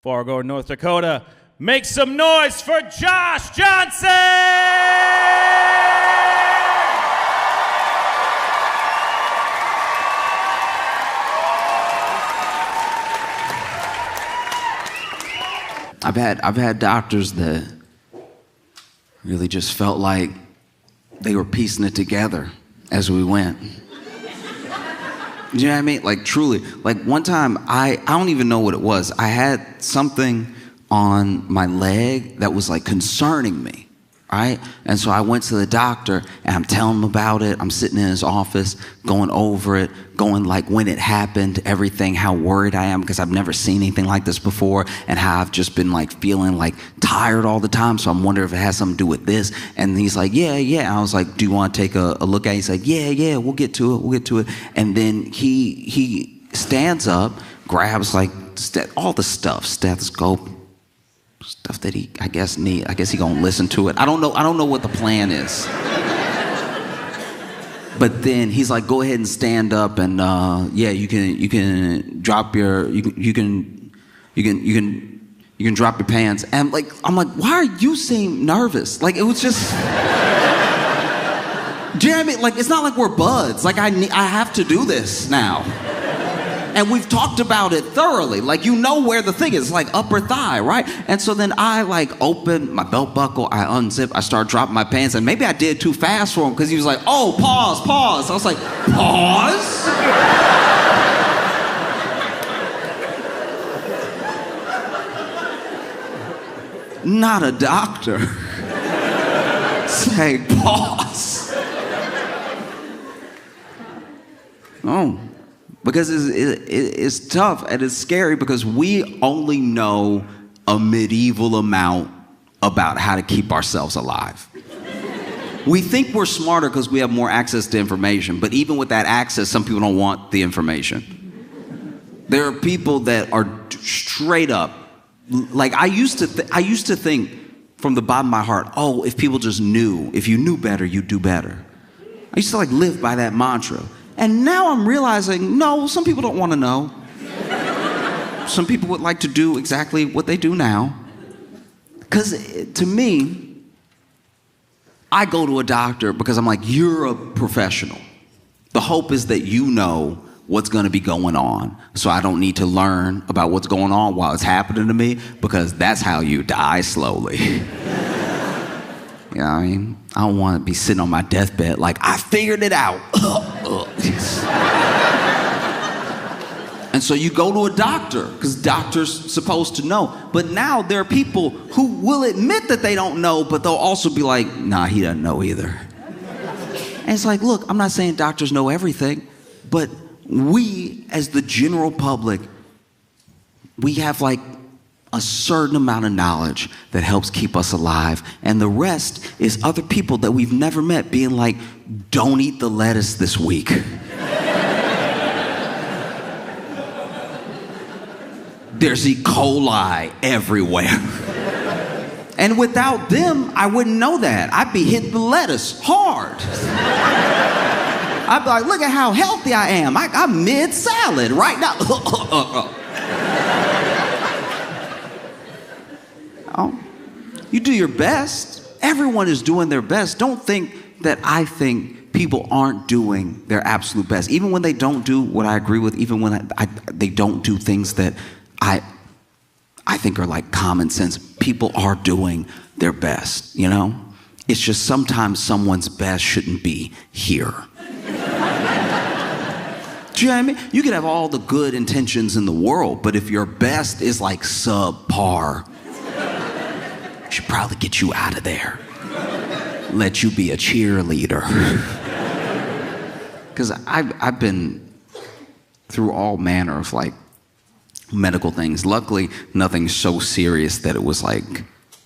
Fargo, North Dakota. Make some noise for Josh Johnson! I've had doctors that really just felt like they were piecing it together as we went. You know what I mean? Like, truly. Like, one time, I don't even know what it was. I had something on my leg that was, like, concerning me, right? And so I went to the doctor, and I'm telling him about it. I'm sitting in his office, going over it, going, like, when it happened, everything, how worried I am, because I've never seen anything like this before, and how I've just been, like, feeling, like, tired all the time, so I'm wondering if it has something to do with this. And he's like, yeah. And I was like, do you want to take a look at it? He's like, yeah, we'll get to it. And then he stands up, grabs, like, all the stuff, stethoscope, stuff that he, I guess he gonna listen to it. I don't know what the plan is. But then he's like, go ahead and stand up, and you can drop your you can drop your pants. And like, I'm like, why are you seem nervous? Like, it was just, do you know what I mean? Like, it's not like we're buds. Like, I have to do this now. And we've talked about it thoroughly. Like, you know where the thing is, like upper thigh, right? And so then I like open my belt buckle, I unzip, I start dropping my pants, and maybe I did too fast for him because he was like, oh, pause. I was like, pause? Not a doctor. Say pause. Oh. Because it's tough and it's scary because we only know a medieval amount about how to keep ourselves alive. We think we're smarter because we have more access to information, but even with that access, some people don't want the information. There are people that are straight up, like I used to think from the bottom of my heart, oh, if people just knew, if you knew better, you'd do better. I used to like live by that mantra. And now I'm realizing, no, some people don't want to know. Some people would like to do exactly what they do now. Because to me, I go to a doctor because I'm like, you're a professional. The hope is that you know what's going to be going on. So I don't need to learn about what's going on while it's happening to me, because that's how you die slowly. You know what I mean? I don't want to be sitting on my deathbed like, I figured it out. And so you go to a doctor, because doctors supposed to know. But now there are people who will admit that they don't know, but they'll also be like, nah, he doesn't know either. And it's like, look, I'm not saying doctors know everything, but we, as the general public, we have like a certain amount of knowledge that helps keep us alive. And the rest is other people that we've never met being like, don't eat the lettuce this week. There's E. coli everywhere. And without them, I wouldn't know that. I'd be hitting the lettuce hard. I'd be like, look at how healthy I am. I'm mid-salad right now. Oh, you do your best. Everyone is doing their best. Don't think that I think people aren't doing their absolute best. Even when they don't do what I agree with, even when they don't do things that I think are like common sense, people are doing their best, you know? It's just sometimes someone's best shouldn't be here. Do you know what I mean? You could have all the good intentions in the world, but if your best is like subpar, should probably get you out of there. Let you be a cheerleader. Because I've been through all manner of like medical things. Luckily, nothing so serious that it was like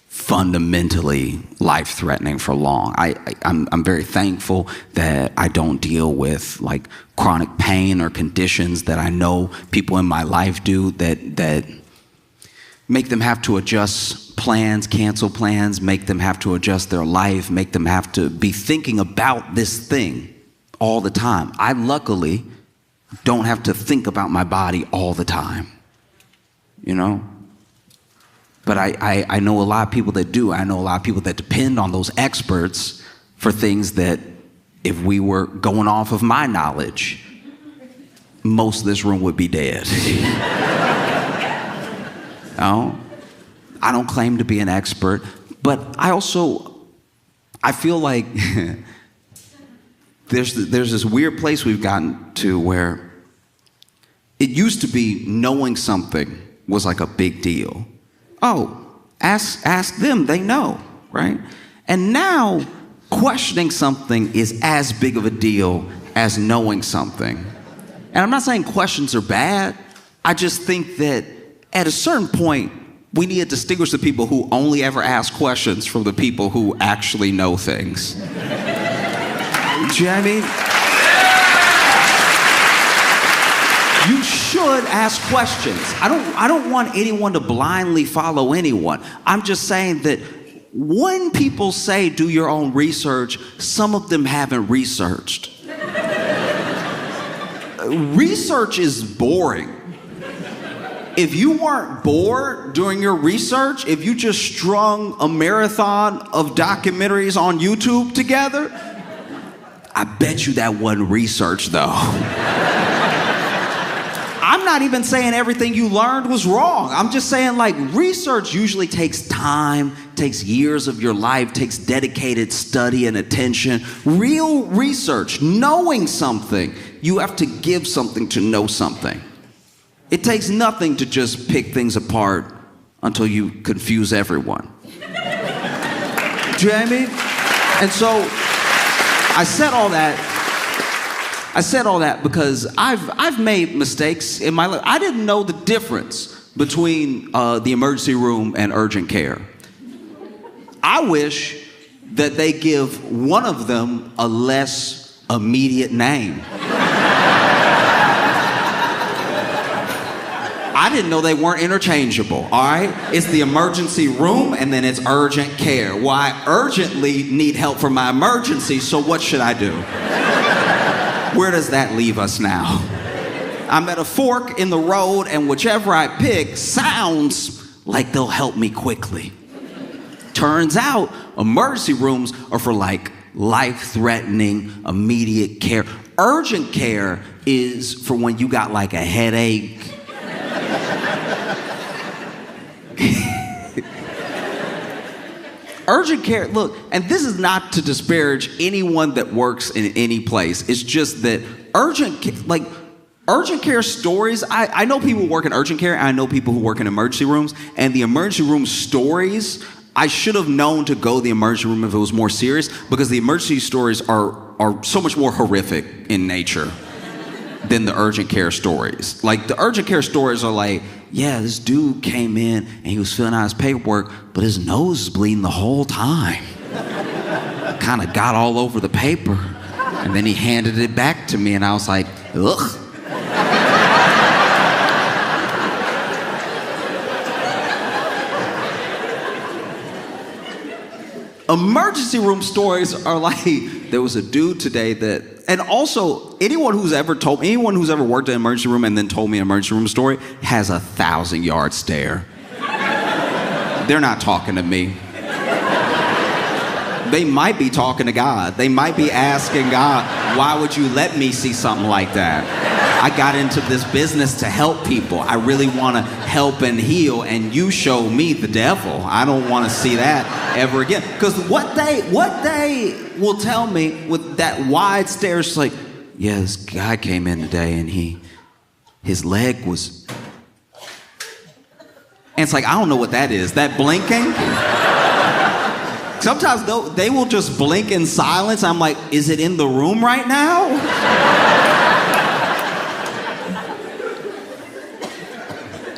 fundamentally life-threatening for long. I'm very thankful that I don't deal with like chronic pain or conditions that I know people in my life do that make them have to adjust plans, cancel plans, make them have to adjust their life, make them have to be thinking about this thing all the time. I luckily don't have to think about my body all the time. You know? But I know a lot of people that do. I know a lot of people that depend on those experts for things that if we were going off of my knowledge, most of this room would be dead. No? I don't claim to be an expert, but I feel like there's this weird place we've gotten to where it used to be knowing something was like a big deal. Oh, ask them, they know, right? And now questioning something is as big of a deal as knowing something. And I'm not saying questions are bad. I just think that at a certain point, we need to distinguish the people who only ever ask questions from the people who actually know things. Do you know what I mean? You should ask questions. I don't want anyone to blindly follow anyone. I'm just saying that when people say do your own research, some of them haven't researched. Research is boring. If you weren't bored during your research, if you just strung a marathon of documentaries on YouTube together, I bet you that wasn't research though. I'm not even saying everything you learned was wrong. I'm just saying like research usually takes time, takes years of your life, takes dedicated study and attention. Real research, knowing something, you have to give something to know something. It takes nothing to just pick things apart until you confuse everyone. Do you know what I mean? And so I said all that because I've made mistakes in my life. I didn't know the difference between the emergency room and urgent care. I wish that they give one of them a less immediate name. I didn't know they weren't interchangeable, all right? It's the emergency room and then it's urgent care. Well, I urgently need help for my emergency, so what should I do? Where does that leave us now? I'm at a fork in the road and whichever I pick sounds like they'll help me quickly. Turns out emergency rooms are for like life-threatening, immediate care. Urgent care is for when you got like a headache. Urgent care, look, and this is not to disparage anyone that works in any place. It's just that urgent care stories, I know people who work in urgent care, and I know people who work in emergency rooms, and the emergency room stories, I should have known to go to the emergency room if it was more serious, because the emergency stories are so much more horrific in nature than the urgent care stories. Like, the urgent care stories are like, yeah, this dude came in and he was filling out his paperwork, but his nose was bleeding the whole time. Kind of got all over the paper. And then he handed it back to me and I was like, ugh. Emergency room stories are like, there was a dude today that, and also anyone who's ever worked in an emergency room and then told me an emergency room story has a 1,000-yard stare. They're not talking to me. They might be talking to God. They might be asking God, why would you let me see something like that? I got into this business to help people. I really want to help and heal, and you show me the devil. I don't want to see that ever again. Because what they will tell me with that wide stare is like, yeah, this guy came in today and his leg was... And it's like, I don't know what that is. That blinking? Sometimes they will just blink in silence. I'm like, is it in the room right now?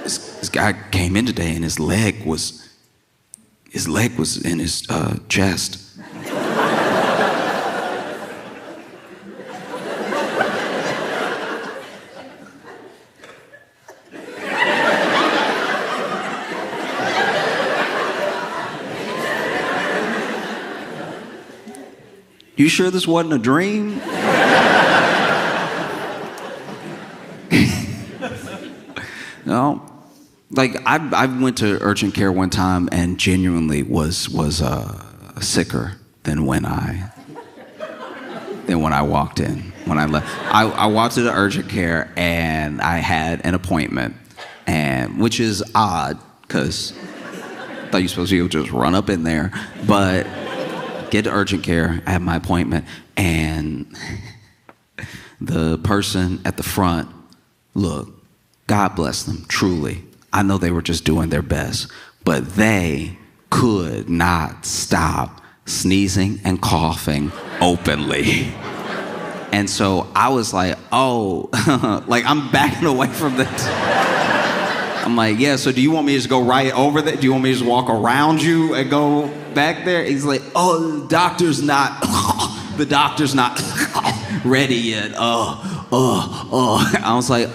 This guy came in today and his leg was in his chest. You sure this wasn't a dream? No. Like I went to urgent care one time and genuinely was sicker than when I walked in. When I left, I walked to the urgent care and I had an appointment, and which is odd because I thought you were supposed to just run up in there, but get to urgent care. I had my appointment, and the person at the front, look, God bless them, truly. I know they were just doing their best, but they could not stop sneezing and coughing openly. And so I was like, oh, like I'm backing away from this. I'm like, yeah, so do you want me to just go right over there? Do you want me to just walk around you and go back there? He's like, oh, the doctor's not ready yet. I was like,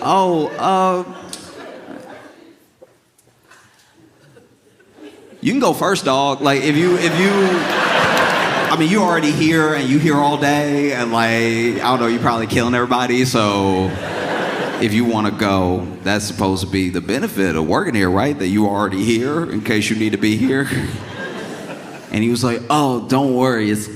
you can go first, dog. Like, if you, I mean, you're already here and you here all day, and like, I don't know, you're probably killing everybody, so if you want to go, that's supposed to be the benefit of working here, right? That you already here in case you need to be here. And he was like, oh, don't worry, it's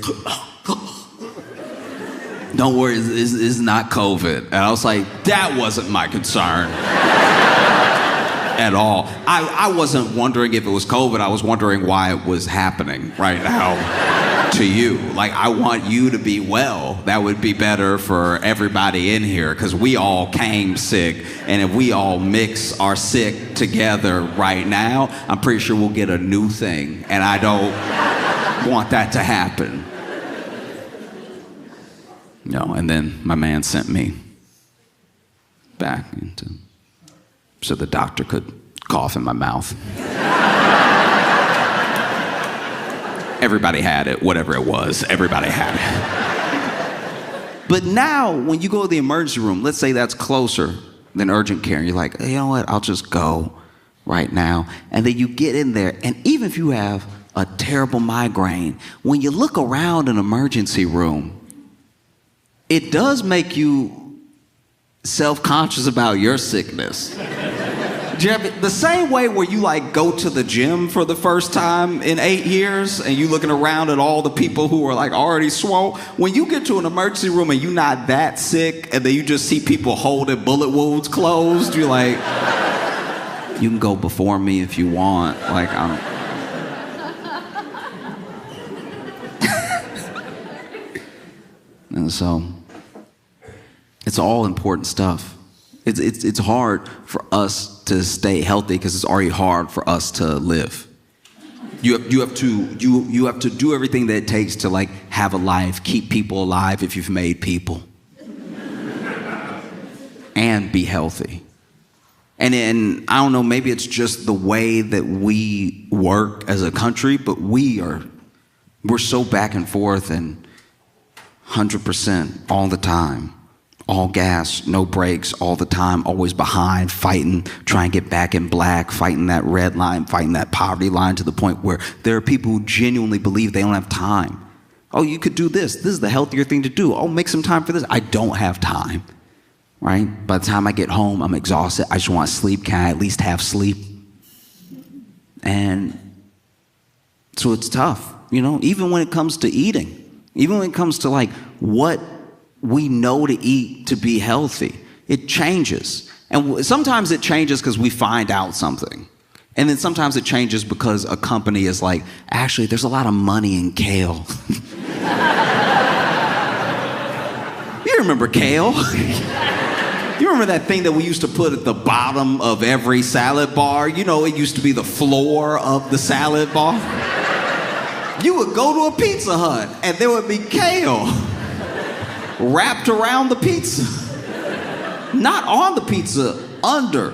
not COVID. And I was like, that wasn't my concern at all. I wasn't wondering if it was COVID. I was wondering why it was happening right now to you. Like, I want you to be well. That would be better for everybody in here, because we all came sick, and if we all mix our sick together right now, I'm pretty sure we'll get a new thing, and I don't want that to happen. No, and then my man sent me back so the doctor could cough in my mouth. Everybody had it, whatever it was, everybody had it. But now, when you go to the emergency room, let's say that's closer than urgent care, and you're like, you know what, I'll just go right now. And then you get in there, and even if you have a terrible migraine, when you look around an emergency room, it does make you self-conscious about your sickness. The same way where you like go to the gym for the first time in 8 years and you looking around at all the people who are like already swole. When you get to an emergency room and you're not that sick and then you just see people holding bullet wounds closed, you're like, you can go before me if you want. Like, and so it's all important stuff. It's hard for us to stay healthy because it's already hard for us to live. You have to do everything that it takes to like have a life, keep people alive if you've made people, and be healthy. And I don't know, maybe it's just the way that we work as a country, but we're so back and forth and 100% all the time. All gas, no brakes, all the time, always behind, fighting, trying to get back in black, fighting that red line, fighting that poverty line, to the point where there are people who genuinely believe they don't have time. Oh, you could do this. This is the healthier thing to do. Oh, make some time for this. I don't have time, right? By the time I get home, I'm exhausted. I just want to sleep. Can I at least have sleep? And so it's tough, you know, even when it comes to eating, even when it comes to like what we know to eat to be healthy. It changes. And sometimes it changes because we find out something. And then sometimes it changes because a company is like, actually, there's a lot of money in kale. You remember kale? You remember that thing that we used to put at the bottom of every salad bar? You know, it used to be the floor of the salad bar. You would go to a Pizza Hut and there would be kale wrapped around the pizza. Not on the pizza, under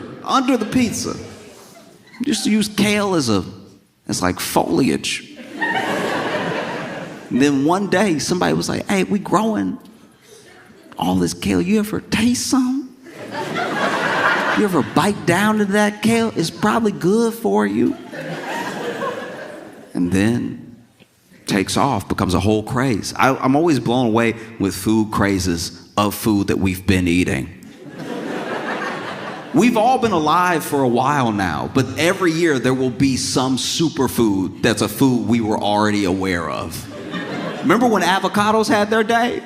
the pizza. You just use kale as like foliage. And then one day somebody was like, hey, we growing all this kale. You ever taste some? You ever bite down to that kale? It's probably good for you. And then takes off, becomes a whole craze. I'm always blown away with food crazes of food that we've been eating. We've all been alive for a while now, but every year there will be some superfood that's a food we were already aware of. Remember when avocados had their day?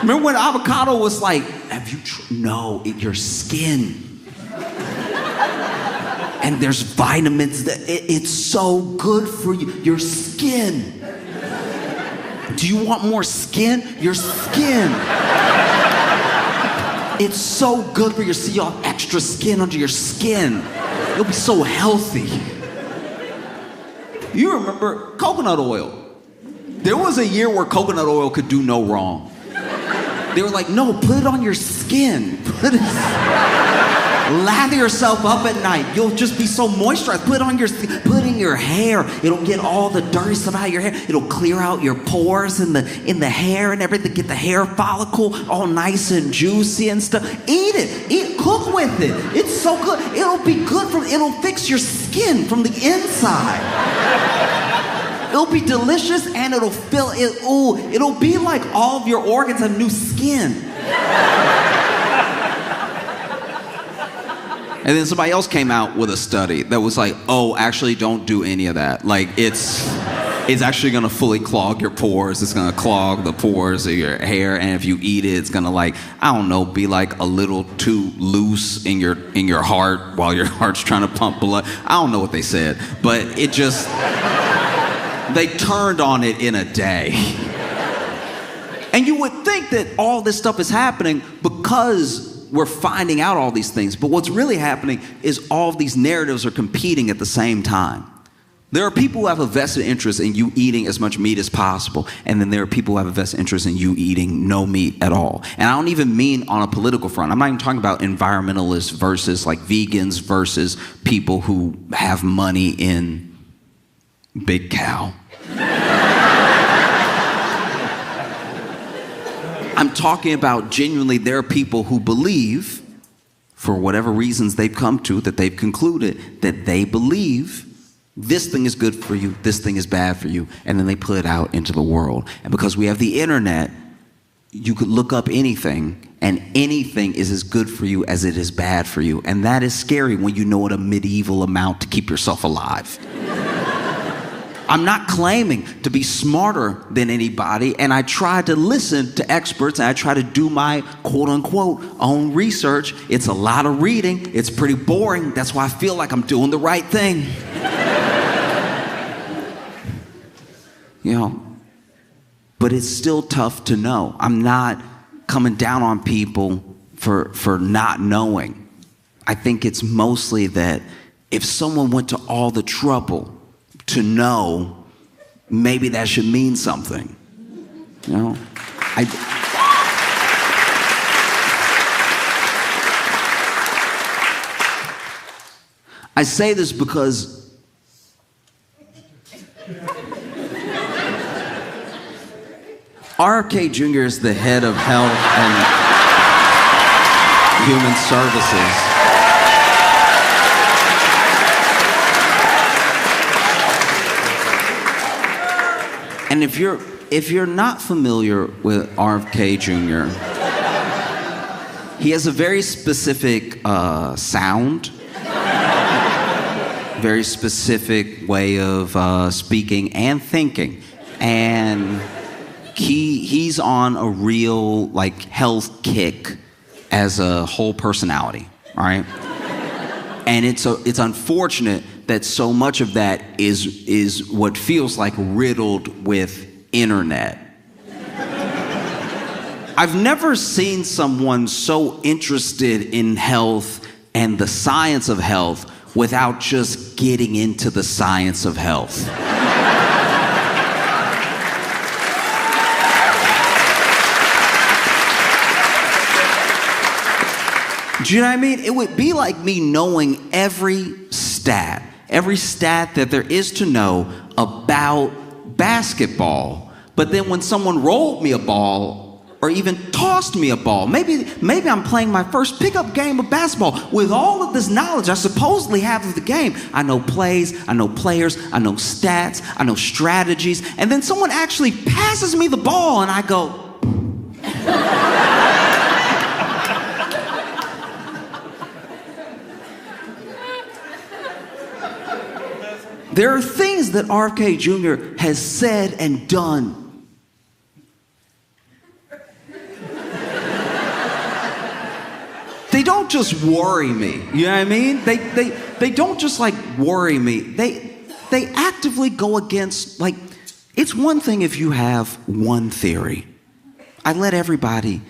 Remember when avocado was like, have you no, your skin. And there's vitamins that it's so good for you, your skin. Do you want more skin? Your skin. It's so good for you. See all extra skin under your skin. You'll be so healthy. You remember coconut oil. There was a year where coconut oil could do no wrong. They were like, no, put it on your skin. Lather yourself up at night. You'll just be so moisturized. Put it on your skin. Put it in your hair. It'll get all the dirty stuff out of your hair. It'll clear out your pores in the hair and everything. Get the hair follicle all nice and juicy and stuff. Eat it. Cook with it. It's so good. It'll be good it'll fix your skin from the inside. It'll be delicious and it'll fill it. Ooh, it'll be like all of your organs have new skin. And then somebody else came out with a study that was like, oh, actually don't do any of that. Like it's actually gonna fully clog your pores. It's gonna clog the pores of your hair. And if you eat it, it's gonna be like a little too loose in your heart while your heart's trying to pump blood. I don't know what they said, but it just, they turned on it in a day. And you would think that all this stuff is happening because we're finding out all these things. But what's really happening is all of these narratives are competing at the same time. There are people who have a vested interest in you eating as much meat as possible. And then there are people who have a vested interest in you eating no meat at all. And I don't even mean on a political front. I'm not even talking about environmentalists versus like vegans versus people who have money in Big Cow. I'm talking about genuinely there are people who believe, for whatever reasons they've come to, that they've concluded that they believe this thing is good for you, this thing is bad for you, and then they put it out into the world. And because we have the internet, you could look up anything, and anything is as good for you as it is bad for you. And that is scary when you know at a medieval amount to keep yourself alive. I'm not claiming to be smarter than anybody, and I try to listen to experts, and I try to do my quote-unquote own research. It's a lot of reading. It's pretty boring. That's why I feel like I'm doing the right thing. But it's still tough to know. I'm not coming down on people for not knowing. I think it's mostly that if someone went to all the trouble to know, maybe that should mean something. I say this because RFK Jr. is the head of Health and Human Services. And if you're not familiar with RFK Jr., he has a very specific sound, very specific way of speaking and thinking, and he's on a real health kick as a whole personality, all right? And it's unfortunate that so much of that is what feels like riddled with internet. I've never seen someone so interested in health and the science of health without just getting into the science of health. Do you know what I mean? It would be like me knowing every stat that there is to know about basketball. But then when someone rolled me a ball or even tossed me a ball, maybe I'm playing my first pickup game of basketball. With all of this knowledge I supposedly have of the game, I know plays, I know players, I know stats, I know strategies, and then someone actually passes me the ball and I go, There are things that RFK Jr. has said and done they don't just worry me. You know what I mean? They don't just like worry me. They actively go against, like, it's one thing if you have one theory. I let everybody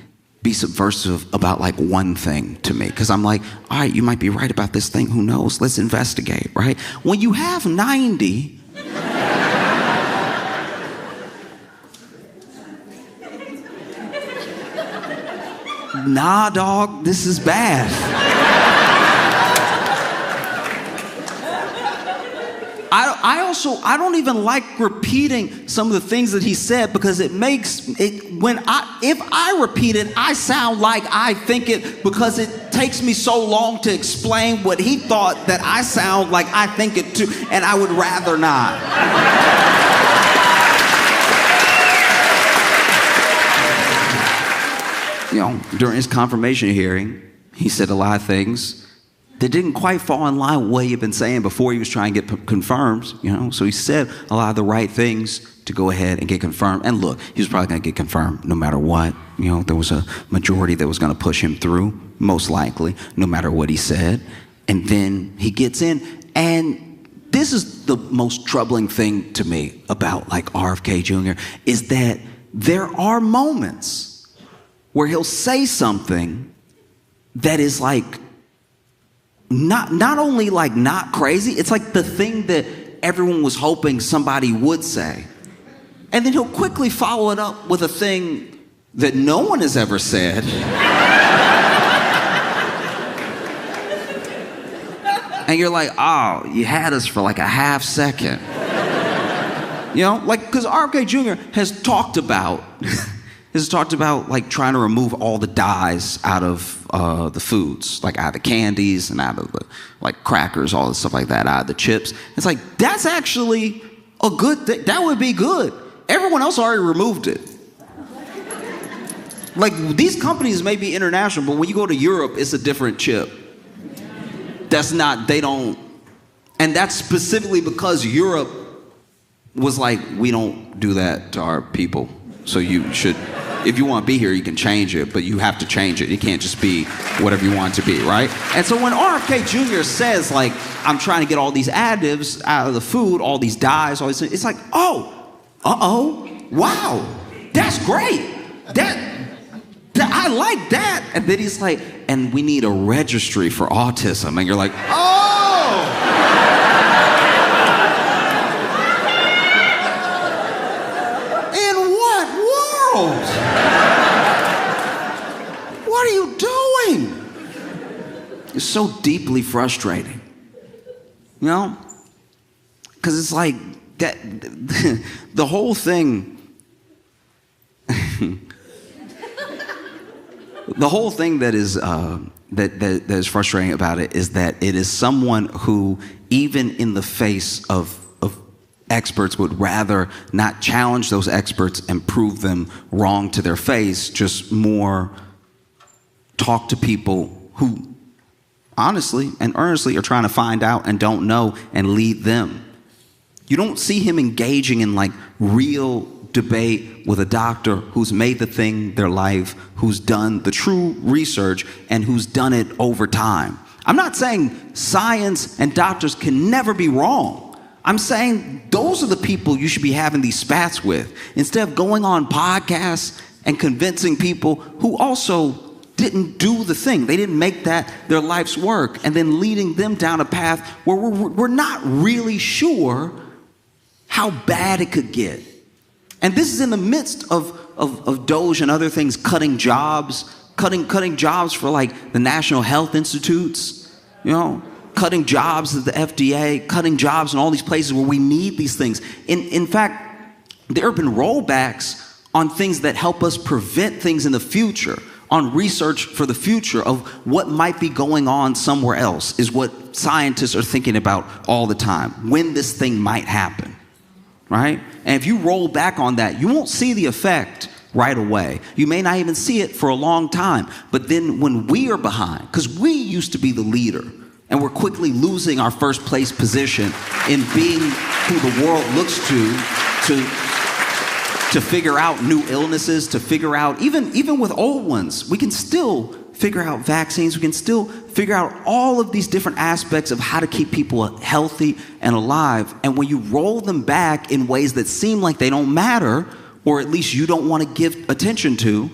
be subversive about like one thing to me because I'm like, all right, you might be right about this thing. Who knows? Let's investigate, right? When you have 90, nah, dog, this is bad. I don't even like repeating some of the things that he said because it makes it, if I repeat it, I sound like I think it because it takes me so long to explain what he thought that I sound like I think it too, and I would rather not. You know, during his confirmation hearing, he said a lot of things that didn't quite fall in line with what he had been saying before he was trying to get confirmed, you know. So he said a lot of the right things to go ahead and get confirmed. And look, he was probably going to get confirmed no matter what. You know, there was a majority that was going to push him through, most likely, no matter what he said. And then he gets in. And this is the most troubling thing to me about, like, RFK Jr. is that there are moments where he'll say something that is like, not only like not crazy, it's like the thing that everyone was hoping somebody would say. And then he'll quickly follow it up with a thing that no one has ever said. And you're like, oh, you had us for like a half second. You know, like, because RFK Jr. has talked about like trying to remove all the dyes out of the foods, like out of the candies and out of the like crackers, all the stuff like that, out of the chips. It's like, that's actually a good thing. That would be good. Everyone else already removed it. Like, these companies may be international, but when you go to Europe, it's a different chip. They don't, and that's specifically because Europe was like, we don't do that to our people. So you should, if you want to be here, you can change it, but you have to change it. It can't just be whatever you want it to be, right? And so when RFK Jr. says, like, I'm trying to get all these additives out of the food, all these dyes, all these things, it's like, wow, that's great. I like that. And then he's like, and we need a registry for autism. And you're like, what are you doing? It's so deeply frustrating, you know? Because it's like that the whole thing, the whole thing that is that is frustrating about it is that it is someone who, even in the face of experts, would rather not challenge those experts and prove them wrong to their face, just more talk to people who honestly and earnestly are trying to find out and don't know and lead them. You don't see him engaging in like real debate with a doctor who's made the thing their life, who's done the true research and who's done it over time. I'm not saying science and doctors can never be wrong. I'm saying those are the people you should be having these spats with, instead of going on podcasts and convincing people who also didn't do the thing. They didn't make that their life's work, and then leading them down a path where we're not really sure how bad it could get. And this is in the midst of Doge and other things cutting jobs for like the National Health Institutes, you know, cutting jobs at the FDA, cutting jobs in all these places where we need these things. In fact, there have been rollbacks on things that help us prevent things in the future, on research for the future of what might be going on somewhere else, is what scientists are thinking about all the time, when this thing might happen, right? And if you roll back on that, you won't see the effect right away. You may not even see it for a long time. But then when we are behind, because we used to be the leader, And we're quickly losing our first place position in being who the world looks to figure out new illnesses, to figure out, even with old ones, we can still figure out vaccines. We can still figure out all of these different aspects of how to keep people healthy and alive. And when you roll them back in ways that seem like they don't matter, or at least you don't want to give attention to,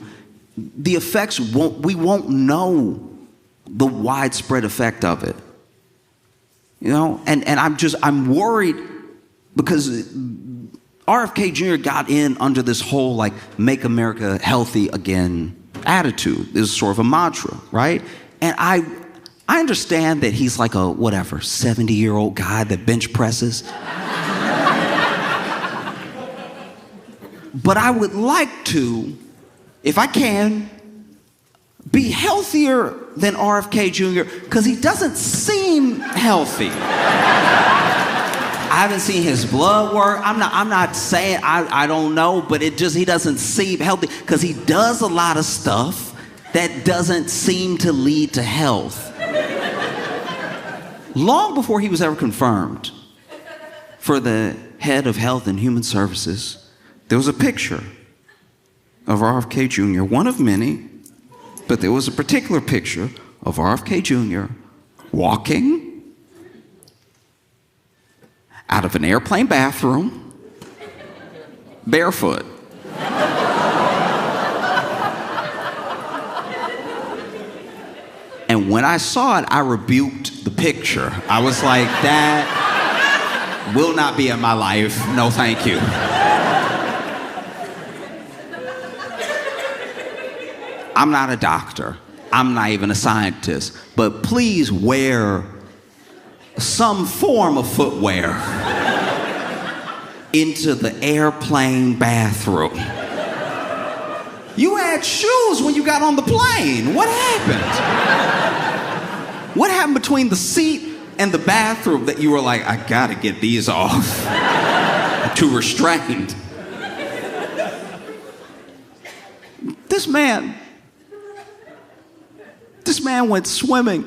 the effects we won't know the widespread effect of it. You know, and I'm worried because RFK Jr. got in under this whole like make America healthy again attitude. This is sort of a mantra, right? And I understand that he's like a 70-year-old guy that bench presses. But I would like to, if I can, be healthier than RFK Jr. because he doesn't seem healthy. I haven't seen his blood work. I'm not saying I don't know, but he doesn't seem healthy because he does a lot of stuff that doesn't seem to lead to health. Long before he was ever confirmed for the head of Health and Human Services, there was a picture of RFK Jr., one of many, but there was a particular picture of RFK Jr. walking out of an airplane bathroom, barefoot. And when I saw it, I rebuked the picture. I was like, that will not be in my life. No, thank you. I'm not a doctor. I'm not even a scientist. But please wear some form of footwear into the airplane bathroom. You had shoes when you got on the plane. What happened? What happened between the seat and the bathroom that you were like, I gotta get these off? I'm too restrained. This man went swimming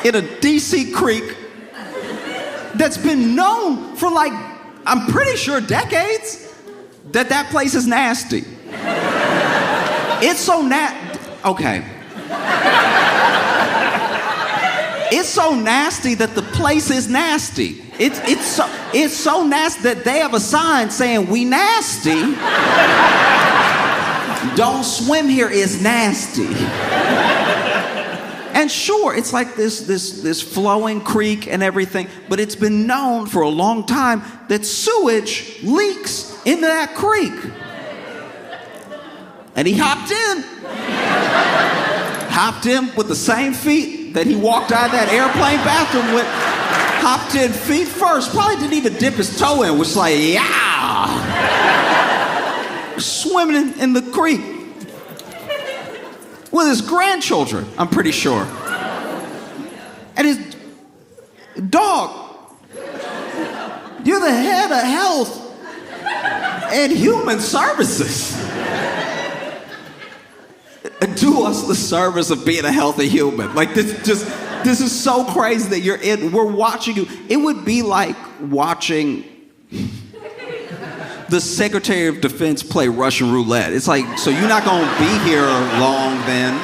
in a DC creek that's been known for I'm pretty sure decades, that place is nasty. It's so okay. It's so nasty that the place is nasty. It's so nasty that they have a sign saying, "We nasty. Don't swim here, it's nasty." And sure, it's like this flowing creek and everything, but it's been known for a long time that sewage leaks into that creek. And he hopped in with the same feet that he walked out of that airplane bathroom with. Hopped in feet first, probably didn't even dip his toe in, was like, yeah! Swimming in the creek with his grandchildren, I'm pretty sure. And his dog. You're the head of Health and Human Services. Do us the service of being a healthy human. This is so crazy that we're watching you. It would be like watching the Secretary of Defense play Russian roulette. It's like, so you're not gonna be here long then.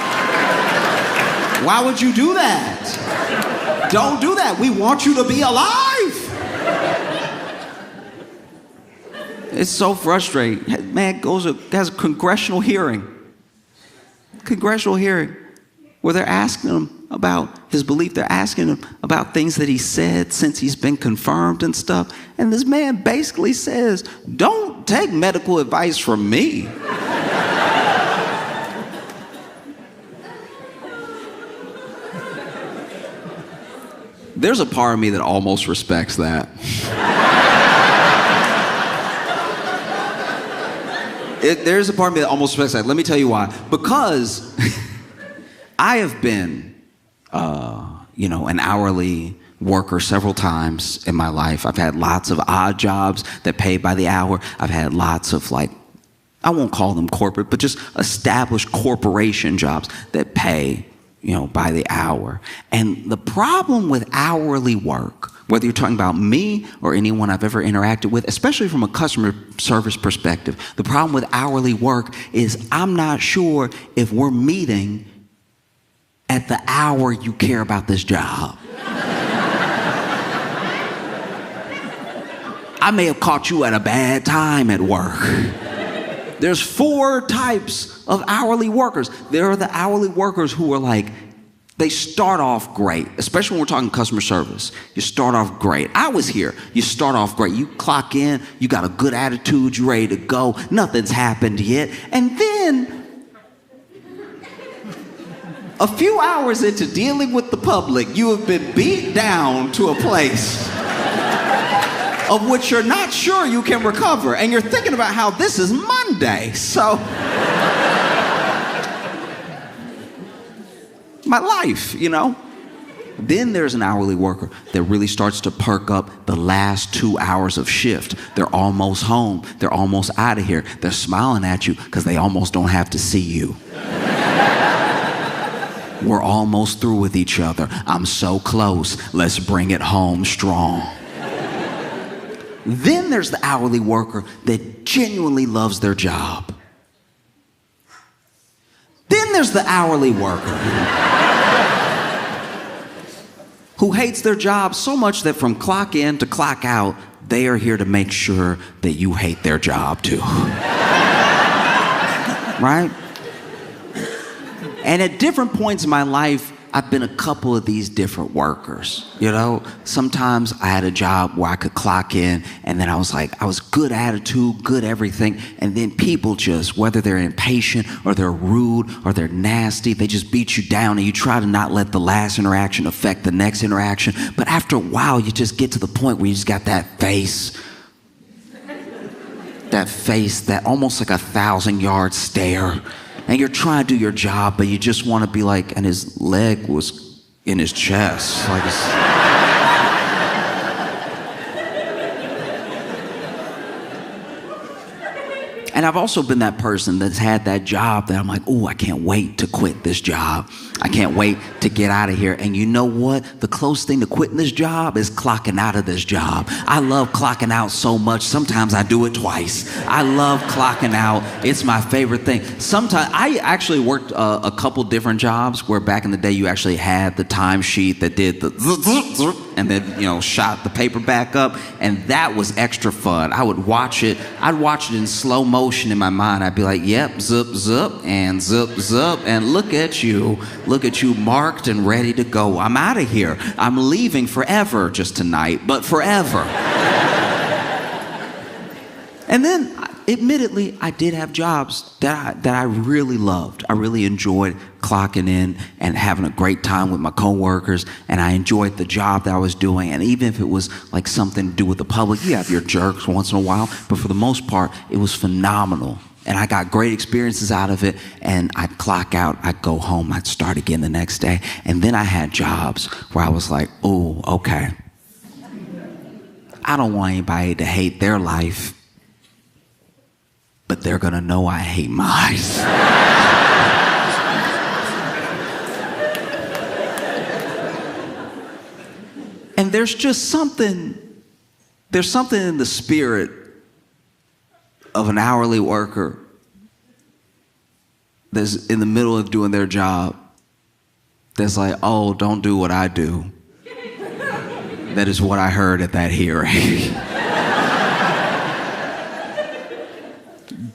Why would you do that? Don't do that. We want you to be alive. It's so frustrating. Man has a congressional hearing. Where they're asking him about his belief. They're asking him about things that he said since he's been confirmed and stuff. And this man basically says, don't take medical advice from me. There's a part of me that almost respects that. There's a part of me that almost respects that. Let me tell you why. Because I have been, an hourly worker several times in my life. I've had lots of odd jobs that pay by the hour. I've had lots of I won't call them corporate, but just established corporation jobs that pay, by the hour. And the problem with hourly work, whether you're talking about me or anyone I've ever interacted with, especially from a customer service perspective, the problem with hourly work is I'm not sure if we're meeting at the hour you care about this job. I may have caught you at a bad time at work. There's 4 types of hourly workers. There are the hourly workers who are like, they start off great, especially when we're talking customer service. You start off great. I was here. You start off great. You clock in, you got a good attitude, you're ready to go. Nothing's happened yet. And then, a few hours into dealing with the public, you have been beat down to a place of which you're not sure you can recover. And you're thinking about how this is Monday. So, my life, Then there's an hourly worker that really starts to perk up the last 2 hours of shift. They're almost home. They're almost out of here. They're smiling at you because they almost don't have to see you. We're almost through with each other. I'm so close. Let's bring it home strong. Then there's the hourly worker that genuinely loves their job. Then there's the hourly worker who hates their job so much that from clock in to clock out, they are here to make sure that you hate their job too. Right? And at different points in my life, I've been a couple of these different workers, Sometimes I had a job where I could clock in and then I was good attitude, good everything. And then people just, whether they're impatient or they're rude or they're nasty, they just beat you down and you try to not let the last interaction affect the next interaction. But after a while, you just get to the point where you just got that face, that almost like a 1,000-yard stare. And you're trying to do your job, but you just want to be like, and his leg was in his chest. And I've also been that person that's had that job that I'm like, oh, I can't wait to quit this job. I can't wait to get out of here. And you know what? The close thing to quitting this job is clocking out of this job. I love clocking out so much. Sometimes I do it twice. I love clocking out. It's my favorite thing. Sometimes I actually worked a couple different jobs where back in the day you actually had the timesheet that did the and then, shot the paper back up. And that was extra fun. I would watch it. I'd watch it in slow motion in my mind. I'd be like, yep, zip, zip, and zip, zip. And look at you marked and ready to go. I'm out of here. I'm leaving forever, just tonight, but forever. And then, admittedly, I did have jobs that I really loved. I really enjoyed clocking in and having a great time with my coworkers, and I enjoyed the job that I was doing. And even if it was like something to do with the public, you have your jerks once in a while, but for the most part, it was phenomenal. And I got great experiences out of it, and I'd clock out, I'd go home, I'd start again the next day. And then I had jobs where I was like, oh, okay. I don't want anybody to hate their life, but they're gonna know I hate mine. And there's something in the spirit of an hourly worker that's in the middle of doing their job that's like, oh, don't do what I do. That is what I heard at that hearing.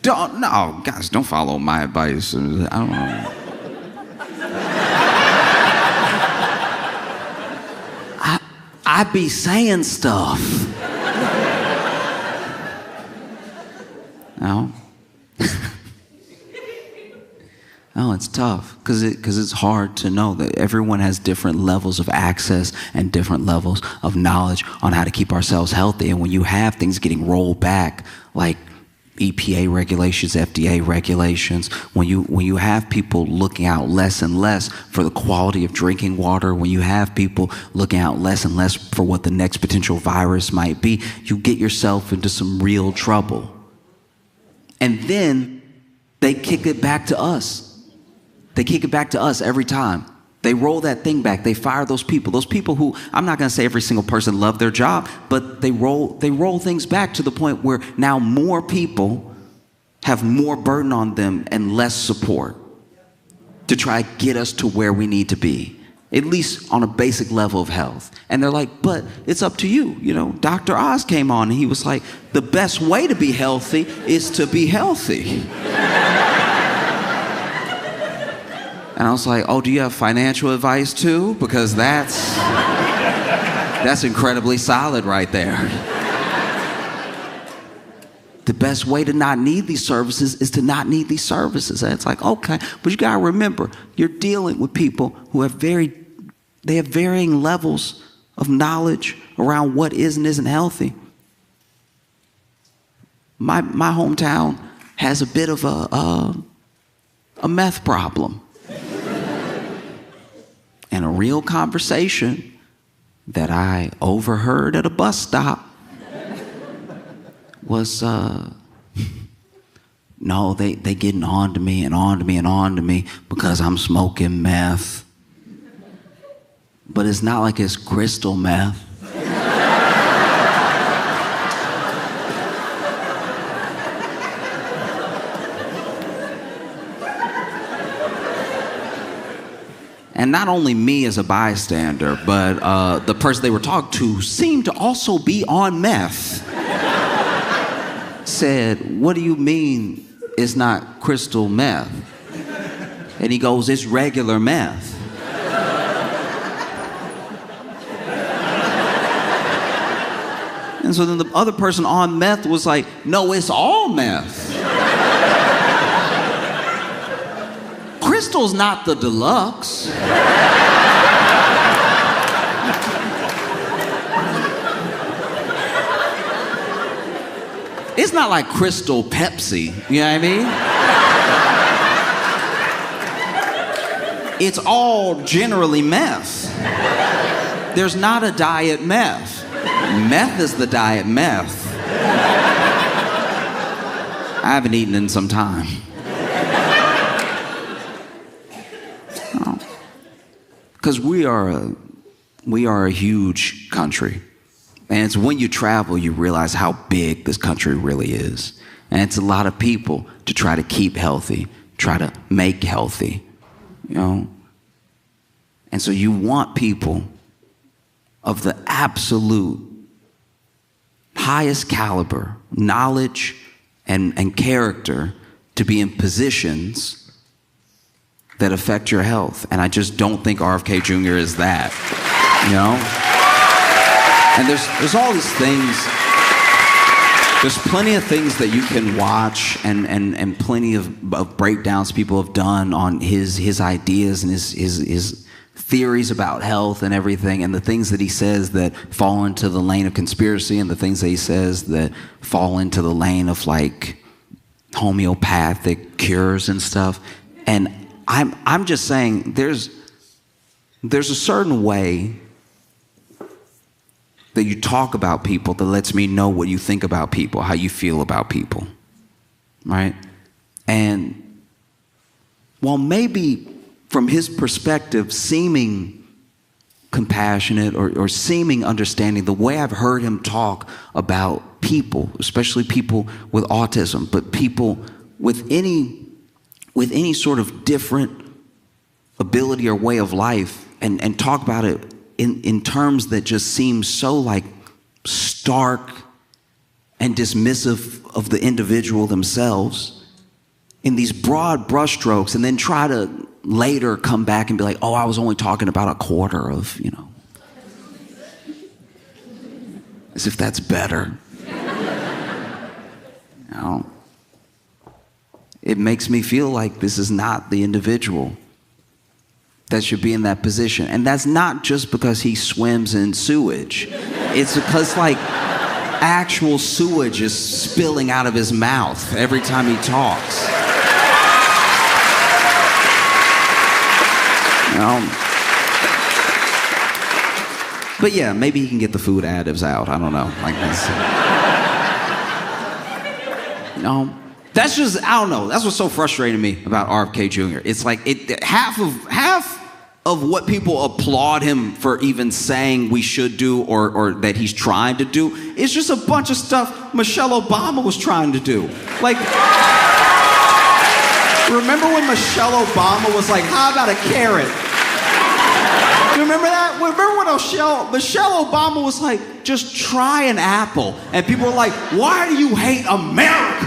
Don't follow my advice. I don't know. I be saying stuff. No. No, it's tough because it's hard to know that everyone has different levels of access and different levels of knowledge on how to keep ourselves healthy. And when you have things getting rolled back, like EPA regulations, FDA regulations, when you have people looking out less and less for the quality of drinking water, when you have people looking out less and less for what the next potential virus might be, you get yourself into some real trouble. And then they kick it back to us. They kick it back to us every time. They roll that thing back. They fire those people. Those people who, I'm not going to say every single person loved their job, but they roll things back to the point where now more people have more burden on them and less support to try to get us to where we need to be, at least on a basic level of health. And they're like, but it's up to you. You know, Dr. Oz came on and he was like, the best way to be healthy is to be healthy. And I was like, oh, do you have financial advice too? Because that's incredibly solid right there. The best way to not need these services is to not need these services. And it's like, okay, but you gotta remember, you're dealing with people who have varying levels of knowledge around what is and isn't healthy. My hometown has a bit of a meth problem. And a real conversation that I overheard at a bus stop was, no, they getting on to me and on to me and on to me because I'm smoking meth. But it's not like it's crystal meth. And not only me as a bystander, but the person they were talking to seemed to also be on meth. Said, what do you mean it's not crystal meth? And he goes, it's regular meth. And so then the other person on meth was like, no, it's all meth. Crystal's not the deluxe. It's not like Crystal Pepsi, you know what I mean? It's all generally meth. There's not a diet meth. Meth is the diet meth. I haven't eaten in some time. Because we are a huge country. And it's when you travel, you realize how big this country really is. And it's a lot of people to try to keep healthy, try to make healthy, you know? And so you want people of the absolute highest caliber, knowledge and character to be in positions that affect your health. And I just don't think RFK Jr. is that, you know? And there's all these things. There's plenty of things that you can watch and plenty of breakdowns people have done on his ideas and his theories about health and everything, and the things that he says that fall into the lane of conspiracy and the things that he says that fall into the lane of like homeopathic cures and stuff. And I'm just saying there's a certain way that you talk about people that lets me know what you think about people, how you feel about people, right? And while maybe from his perspective seeming compassionate or seeming understanding, the way I've heard him talk about people, especially people with autism, but people with any sort of different ability or way of life, and talk about it in terms that just seem so like stark and dismissive of the individual themselves in these broad brushstrokes, and then try to later come back and be like, oh, I was only talking about a quarter of, you know, as if that's better. You know? It makes me feel like this is not the individual that should be in that position. And that's not just because he swims in sewage. It's because like actual sewage is spilling out of his mouth every time he talks. You know? But yeah, maybe he can get the food additives out. I don't know. Like this. You know? That's just, I don't know. That's what's so frustrating to me about RFK Jr. It's like half of what people applaud him for even saying we should do or that he's trying to do is just a bunch of stuff Michelle Obama was trying to do. Like, remember when Michelle Obama was like, how about a carrot? You remember that? Remember when Michelle Obama was like, just try an apple. And people were like, why do you hate America?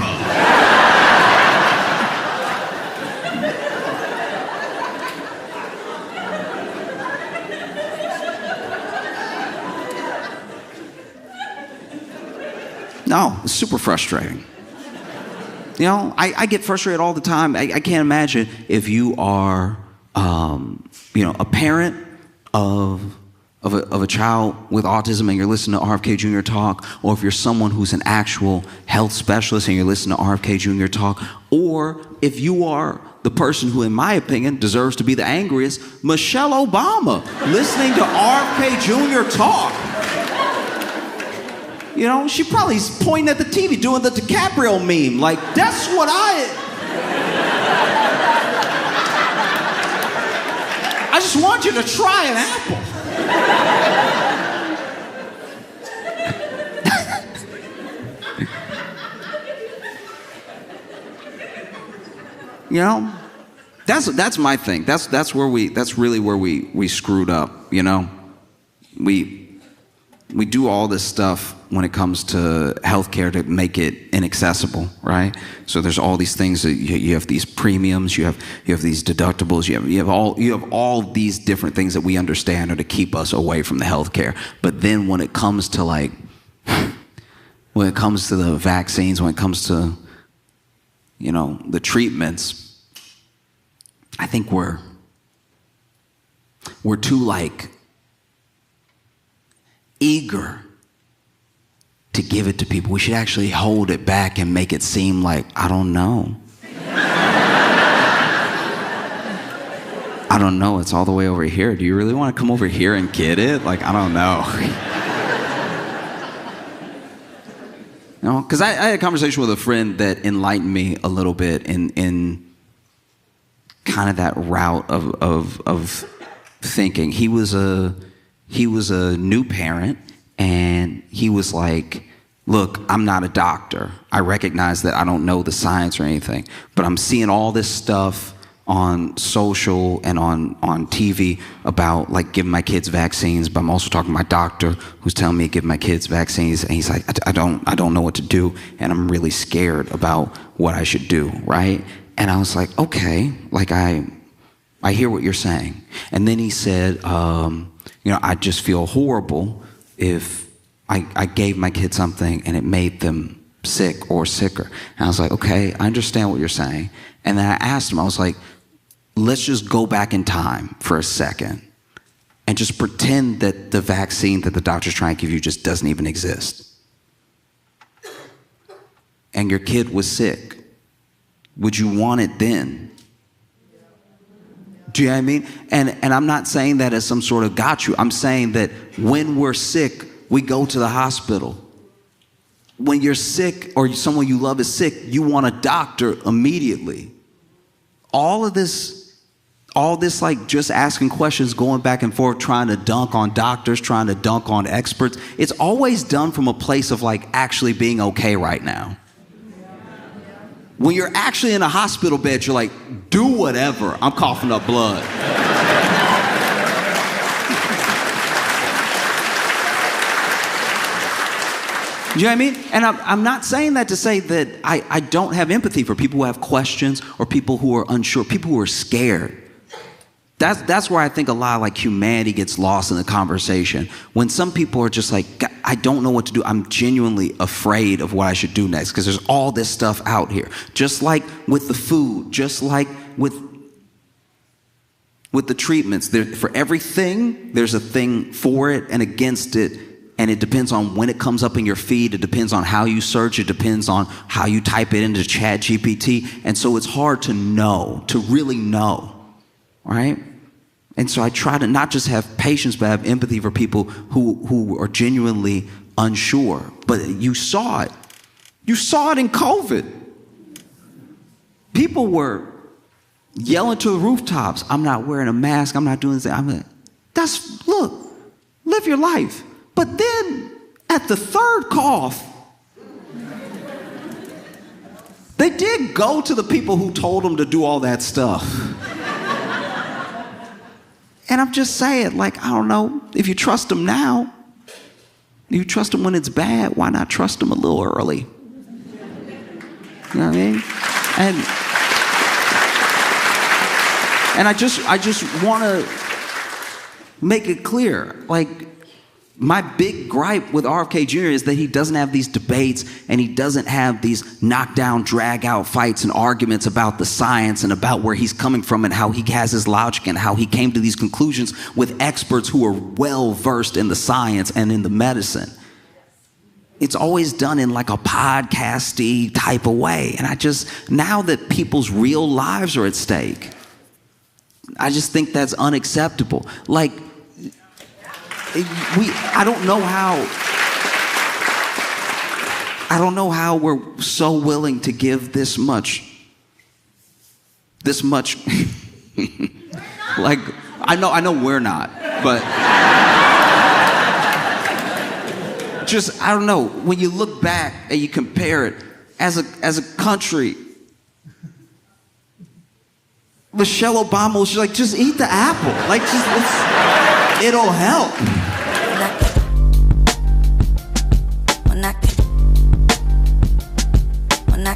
No, it's super frustrating. You know, I get frustrated all the time. I can't imagine if you are, a parent of a child with autism and you're listening to RFK Jr. talk, or if you're someone who's an actual health specialist and you're listening to RFK Jr. talk, or if you are the person who, in my opinion, deserves to be the angriest, Michelle Obama, listening to RFK Jr. talk. You know, she probably is pointing at the TV doing the DiCaprio meme. Like, that's what I just want you to try an apple. You know, that's my thing. That's really where we screwed up. You know, we do all this stuff when it comes to healthcare to make it inaccessible, right? So there's all these things that you have these premiums, you have these deductibles, you have all these different things that we understand are to keep us away from the healthcare. But then when it comes to the vaccines, when it comes to, you know, the treatments, I think we're too eager to give it to people. We should actually hold it back and make it seem like, I don't know. I don't know, it's all the way over here. Do you really want to come over here and get it? Like, I don't know. You know, because I had a conversation with a friend that enlightened me a little bit in kind of that route of thinking. He was a new parent, and he was like, look, I'm not a doctor. I recognize that I don't know the science or anything, but I'm seeing all this stuff on social and on TV about like giving my kids vaccines, but I'm also talking to my doctor who's telling me to give my kids vaccines, and he's like, I don't know what to do, and I'm really scared about what I should do, right? And I was like, okay, like I hear what you're saying. And then he said, I just feel horrible if I gave my kid something and it made them sick or sicker. And I was like, okay, I understand what you're saying. And then I asked him, I was like, let's just go back in time for a second and just pretend that the vaccine that the doctor's trying to give you just doesn't even exist. And your kid was sick. Would you want it then? Do you know what I mean? And I'm not saying that as some sort of got you. I'm saying that when we're sick, we go to the hospital. When you're sick or someone you love is sick, you want a doctor immediately. All this like just asking questions, going back and forth, trying to dunk on doctors, trying to dunk on experts. It's always done from a place of like actually being okay right now. When you're actually in a hospital bed, you're like, do whatever. I'm coughing up blood. You know what I mean? And I'm not saying that to say that I don't have empathy for people who have questions or people who are unsure, people who are scared. That's where I think a lot of like humanity gets lost in the conversation. When some people are just like, I don't know what to do. I'm genuinely afraid of what I should do next because there's all this stuff out here. Just like with the food, just like with the treatments. For everything, there's a thing for it and against it. And it depends on when it comes up in your feed. It depends on how you search. It depends on how you type it into ChatGPT. And so it's hard to know, to really know, right? And so I try to not just have patience, but have empathy for people who are genuinely unsure. But you saw it. You saw it in COVID. People were yelling to the rooftops, I'm not wearing a mask, I'm not doing this. Look, live your life. But then at the third cough, they did go to the people who told them to do all that stuff. And I'm just saying, like, I don't know, if you trust them now, you trust them when it's bad, why not trust them a little early? You know what I mean? And I just want to make it clear, like, my big gripe with RFK Jr. is that he doesn't have these debates and he doesn't have these knockdown, drag-out fights and arguments about the science and about where he's coming from and how he has his logic and how he came to these conclusions with experts who are well-versed in the science and in the medicine. It's always done in like a podcasty type of way. And now that people's real lives are at stake, I just think that's unacceptable. Like, I don't know how we're so willing to give this much. Like, I know we're not, but just, I don't know, when you look back and you compare it as a country, Michelle Obama was like, just eat the apple. Like, it'll help. When I